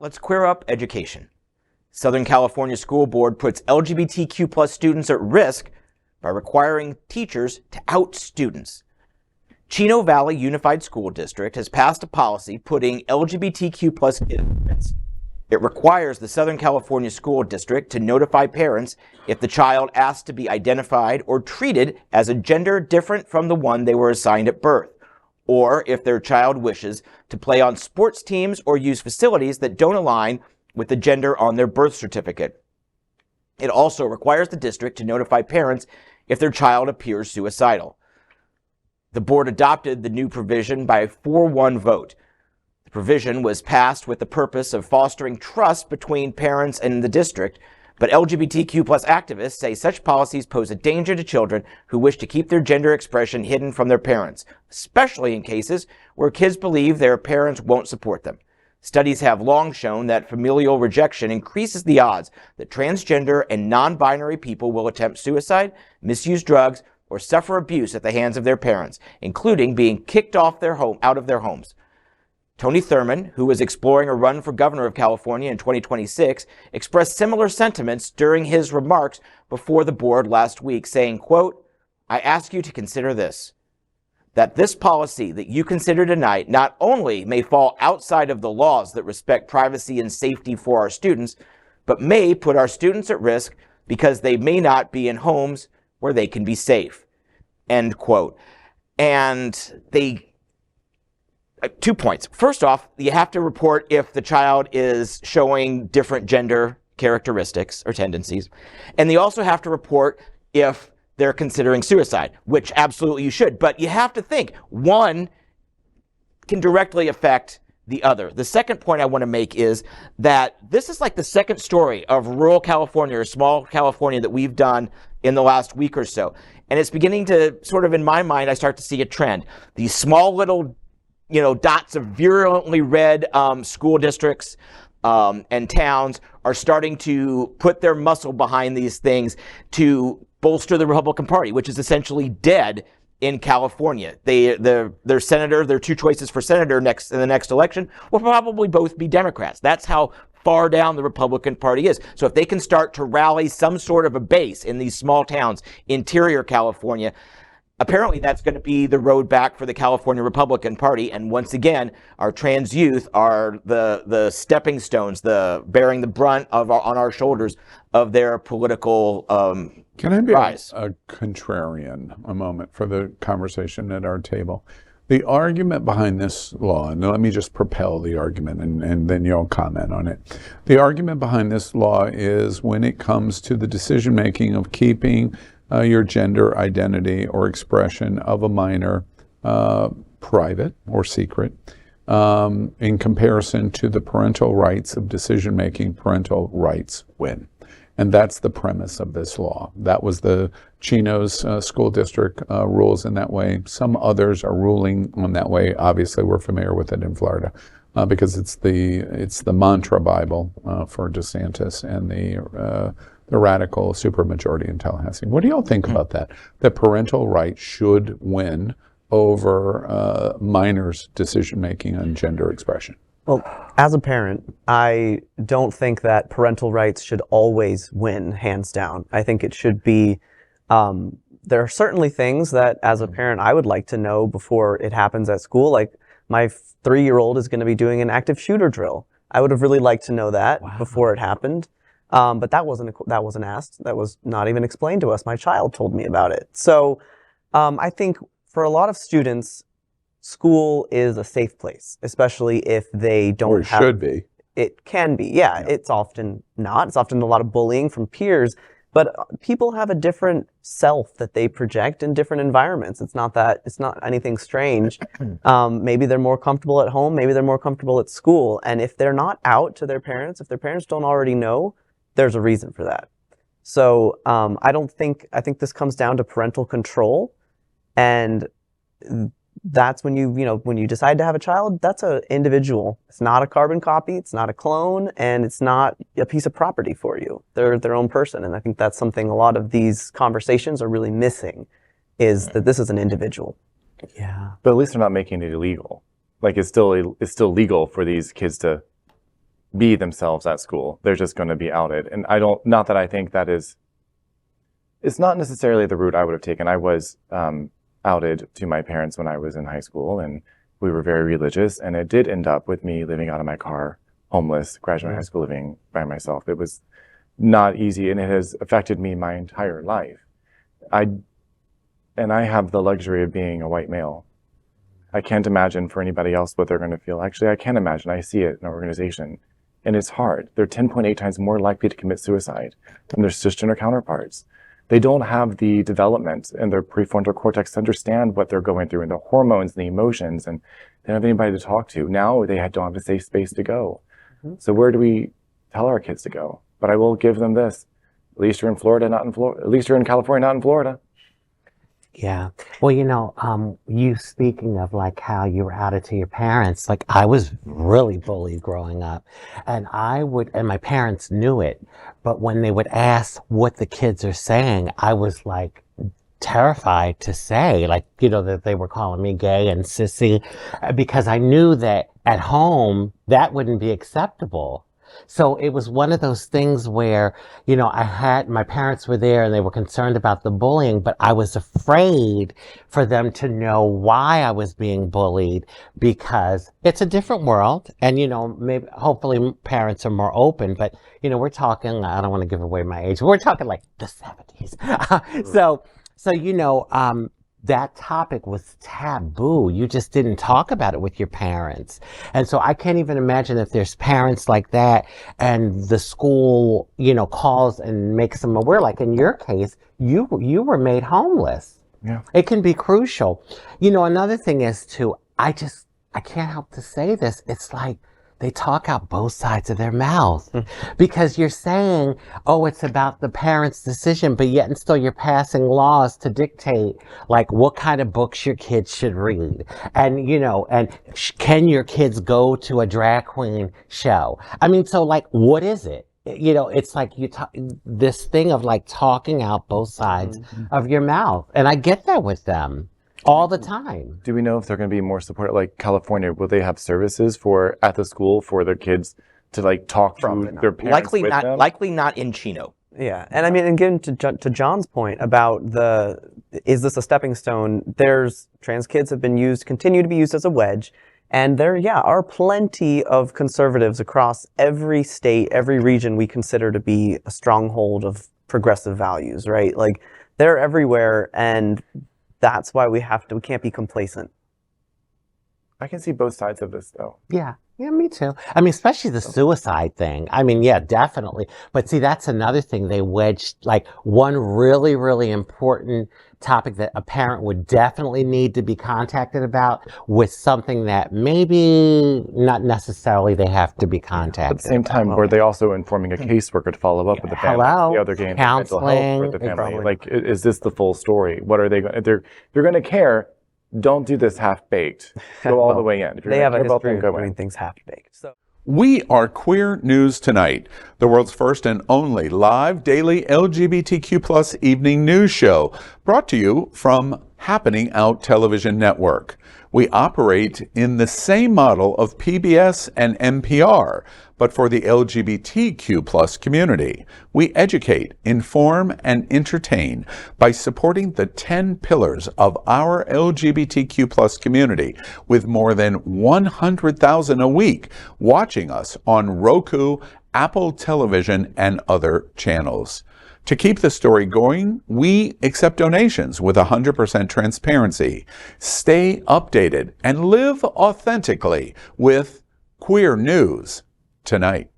Let's queer up education. Southern California School Board puts LGBTQ+ students at risk by requiring teachers to out students. Chino Valley Unified School District has passed a policy putting LGBTQ+ kids at risk. It requires the Southern California School District to notify parents if the child asks to be identified or treated as a gender different from the one they were assigned at birth, or if their child wishes to play on sports teams or use facilities that don't align with the gender on their birth certificate. It also requires the district to notify parents if their child appears suicidal. The board adopted the new provision by a 4-1 vote. The provision was passed with the purpose of fostering trust between parents and the district, but LGBTQ+ activists say such policies pose a danger to children who wish to keep their gender expression hidden from their parents, especially in cases where kids believe their parents won't support them. Studies have long shown that familial rejection increases the odds that transgender and non-binary people will attempt suicide, misuse drugs, or suffer abuse at the hands of their parents, including being kicked off out of their homes. Tony Thurmond, who was exploring a run for governor of California in 2026, expressed similar sentiments during his remarks before the board last week, saying, quote, "I ask you to consider this, that this policy that you consider tonight not only may fall outside of the laws that respect privacy and safety for our students, but may put our students at risk because they may not be in homes where they can be safe," end quote. And 2 points. First off, you have to report if the child is showing different gender characteristics or tendencies. And you also have to report if they're considering suicide, which absolutely you should. But you have to think, one can directly affect the other. The second point I want to make is that this is like the second story of rural California or small California that we've done in the last week or so. And it's beginning to sort of, in my mind, I start to see a trend. These small little dots of virulently red school districts and towns are starting to put their muscle behind these things to bolster the Republican Party, which is essentially dead in California. Their senator, their two choices for senator in the next election will probably both be Democrats. That's how far down the Republican Party is. So if they can start to rally some sort of a base in these small towns, interior California, apparently that's going to be the road back for the California Republican Party. And once again, our trans youth are the stepping stones, bearing the brunt on our shoulders of their political Can I be rise. a contrarian a moment for the conversation at our table? The argument behind this law, and let me just propel the argument and then you'll comment on it. The argument behind this law is when it comes to the decision making of keeping your gender identity or expression of a minor private or secret in comparison to the parental rights of decision making, parental rights win. And that's the premise of this law. That was the Chino's school district rules in that way. Some others are ruling on that way. Obviously, we're familiar with it in Florida because it's the mantra Bible for DeSantis and the radical supermajority in Tallahassee. What do y'all think about that? That parental rights should win over minors' decision-making on gender expression? Well, as a parent, I don't think that parental rights should always win, hands down. I think it should be, there are certainly things that as a parent I would like to know before it happens at school. Like my 3-year-old is going to be doing an active shooter drill. I would have really liked to know that before it happened. But that wasn't asked. That was not even explained to us. My child told me about it. So I think for a lot of students, school is a safe place, especially if they don't or it should be. It can be, yeah. It's often not. It's often a lot of bullying from peers. But people have a different self that they project in different environments. It's not anything strange. Maybe they're more comfortable at home. Maybe they're more comfortable at school. And if they're not out to their parents, if their parents don't already know, there's a reason for that. So I think this comes down to parental control, and that's when you decide to have a child, that's an individual. It's not a carbon copy, it's not a clone, and it's not a piece of property for you. They're their own person, and I think that's something a lot of these conversations are really missing, is that this is an individual. Yeah. But at least they're not making it illegal. Like it's still legal for these kids to be themselves at school. They're just going to be outed. And not that I think that is, it's not necessarily the route I would have taken. I was outed to my parents when I was in high school, and we were very religious, and it did end up with me living out of my car, homeless, graduating high school, living by myself. It was not easy, and it has affected me my entire life. I have the luxury of being a white male. I can't imagine for anybody else what they're going to feel. Actually, I can imagine. I see it in our organization, and it's hard. They're 10.8 times more likely to commit suicide than their cisgender counterparts. They don't have the development in their prefrontal cortex to understand what they're going through and the hormones and the emotions, and they don't have anybody to talk to. Now they don't have a safe space to go. So where do we tell our kids to go? But I will give them this. At least you're in Florida, not in Florida. At least you're in California, not in Florida. Yeah. Well, you speaking of like how you were outed to your parents, like I was really bullied growing up, and my parents knew it, but when they would ask what the kids are saying, I was like terrified to say, like, that they were calling me gay and sissy, because I knew that at home that wouldn't be acceptable. So it was one of those things where, my parents were there and they were concerned about the bullying, but I was afraid for them to know why I was being bullied, because it's a different world. And, maybe, hopefully parents are more open, but, we're talking, I don't want to give away my age, but we're talking like the 70s. So, that topic was taboo. You just didn't talk about it with your parents. And so I can't even imagine if there's parents like that and the school, calls and makes them aware. Like in your case, you were made homeless. Yeah. It can be crucial. Another thing is too, I can't help to say this. It's like, they talk out both sides of their mouth, because you're saying, oh, it's about the parents' decision, but yet and still you're passing laws to dictate like what kind of books your kids should read. And, can your kids go to a drag queen show? I mean, so like, what is it? It's like this thing of like talking out both sides of your mouth. And I get that with them all the time. Do we know if they're going to be more supportive? Like California, will they have services at the school for their kids to like talk to their parents with them? Likely not in Chino. Yeah, and I mean, and getting to John's point about is this a stepping stone? Trans kids have been continue to be used as a wedge, and there, are plenty of conservatives across every state, every region we consider to be a stronghold of progressive values, right? Like they're everywhere, and that's why we can't be complacent. I can see both sides of this, though. Yeah, me too. I mean, especially the suicide thing. I mean, yeah, definitely. But see, that's another thing they wedged, like one really, really important topic that a parent would definitely need to be contacted about, with something that maybe not necessarily they have to be contacted. At the same time, were they also informing a caseworker to follow up with the family? Hello, the other game, counseling, mental health with the family. Like, is this the full story? What are they going? If you're going to care, don't do this half-baked. Go all the way in. If you're they have a history of doing things half-baked. So. We are Queer News Tonight, the world's first and only live daily LGBTQ+ evening news show, brought to you from Happening Out Television Network. We operate in the same model of PBS and NPR, but for the LGBTQ+ community. We educate, inform, and entertain by supporting the 10 pillars of our LGBTQ+ community, with more than 100,000 a week watching us on Roku, Apple Television, and other channels. To keep the story going, we accept donations with 100% transparency. Stay updated and live authentically with Queer News Tonight.